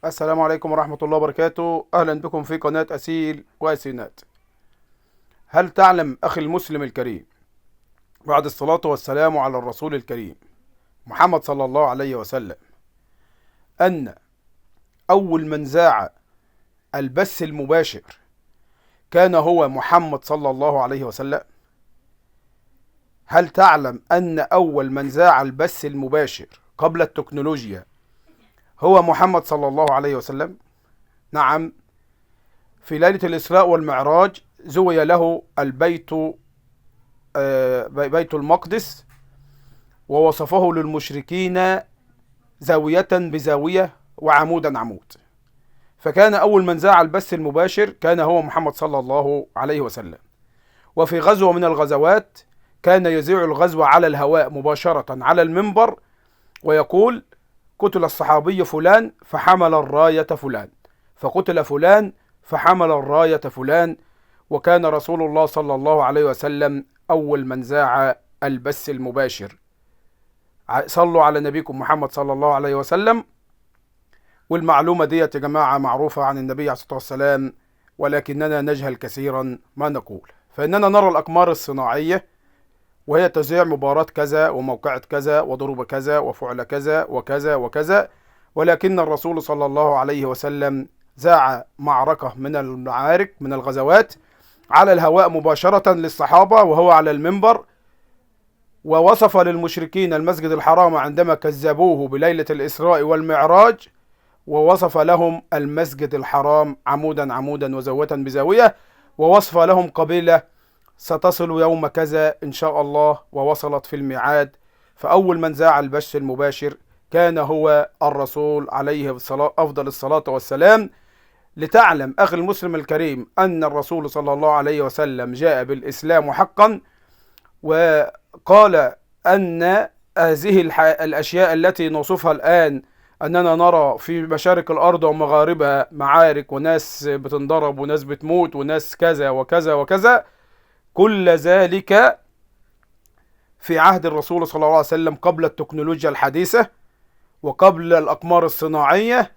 السلام عليكم ورحمة الله وبركاته. أهلا بكم في قناة أسيل وأسينات. هل تعلم أخي المسلم الكريم، بعد الصلاة والسلام على الرسول الكريم محمد صلى الله عليه وسلم، أن أول من ذاع البث المباشر كان هو محمد صلى الله عليه وسلم؟ هل تعلم أن أول من ذاع البث المباشر قبل التكنولوجيا هو محمد صلى الله عليه وسلم؟ نعم، في ليلة الإسراء والمعراج زوي له البيت، بيت المقدس، ووصفه للمشركين زاوية بزاوية وعمودا عمود. فكان أول من ذاع البث المباشر كان هو محمد صلى الله عليه وسلم. وفي غزوة من الغزوات كان يذيع الغزو على الهواء مباشرة على المنبر ويقول: قتل الصحابي فلان فحمل الراية فلان، فقتل فلان فحمل الراية فلان. وكان رسول الله صلى الله عليه وسلم أول من ذاع البث المباشر. صلوا على نبيكم محمد صلى الله عليه وسلم. والمعلومة دي يا جماعة معروفة عن النبي عليه الصلاة والسلام، ولكننا نجهل كثيرا ما نقول. فإننا نرى الأقمار الصناعية وهي تذيع مباراة كذا وموقعة كذا وضرب كذا وفعل كذا وكذا وكذا، ولكن الرسول صلى الله عليه وسلم ذاع معركة من المعارك من الغزوات على الهواء مباشرة للصحابة وهو على المنبر، ووصف للمشركين المسجد الحرام عندما كذبوه بليلة الإسراء والمعراج، ووصف لهم المسجد الحرام عمودا عمودا وزاوية بزاوية، ووصف لهم قبيلة ستصل يوم كذا إن شاء الله، ووصلت في الميعاد. فأول من ذاع البث المباشر كان هو الرسول عليه أفضل الصلاة والسلام. لتعلم أخي المسلم الكريم أن الرسول صلى الله عليه وسلم جاء بالإسلام حقا، وقال أن هذه الأشياء التي نوصفها الآن، أننا نرى في مشارق الأرض ومغاربها معارك وناس بتنضرب وناس بتموت وناس كذا وكذا وكذا، كل ذلك في عهد الرسول صلى الله عليه وسلم قبل التكنولوجيا الحديثة وقبل الأقمار الصناعية،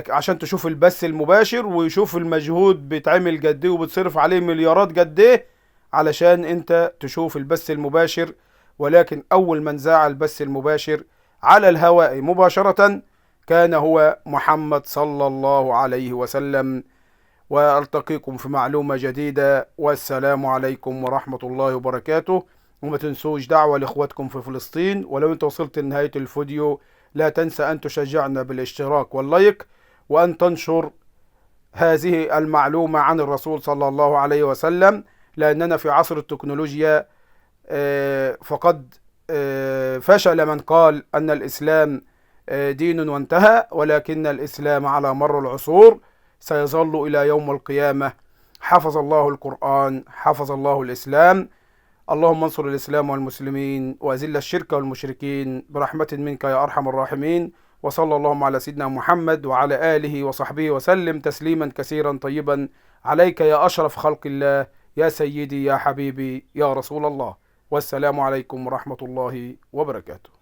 عشان تشوف البث المباشر ويشوف المجهود بيتعمل قد ايه وبتصرف عليه مليارات قد ايه علشان انت تشوف البث المباشر. ولكن أول من ذاع البث المباشر على الهواء مباشرة كان هو محمد صلى الله عليه وسلم. وألتقيكم في معلومة جديدة، والسلام عليكم ورحمة الله وبركاته. وما تنسوش دعوة لإخواتكم في فلسطين. ولو انت وصلت لنهاية الفيديو لا تنسى أن تشجعنا بالاشتراك واللايك، وأن تنشر هذه المعلومة عن الرسول صلى الله عليه وسلم، لأننا في عصر التكنولوجيا فقد فشل من قال أن الإسلام دين وانتهى، ولكن الإسلام على مر العصور سيظل إلى يوم القيامة. حفظ الله القرآن، حفظ الله الإسلام. اللهم انصر الإسلام والمسلمين وأذل الشرك والمشركين برحمة منك يا أرحم الراحمين. وصلى اللهم على سيدنا محمد وعلى آله وصحبه وسلم تسليما كثيرا طيبا عليك يا أشرف خلق الله، يا سيدي يا حبيبي يا رسول الله. والسلام عليكم ورحمة الله وبركاته.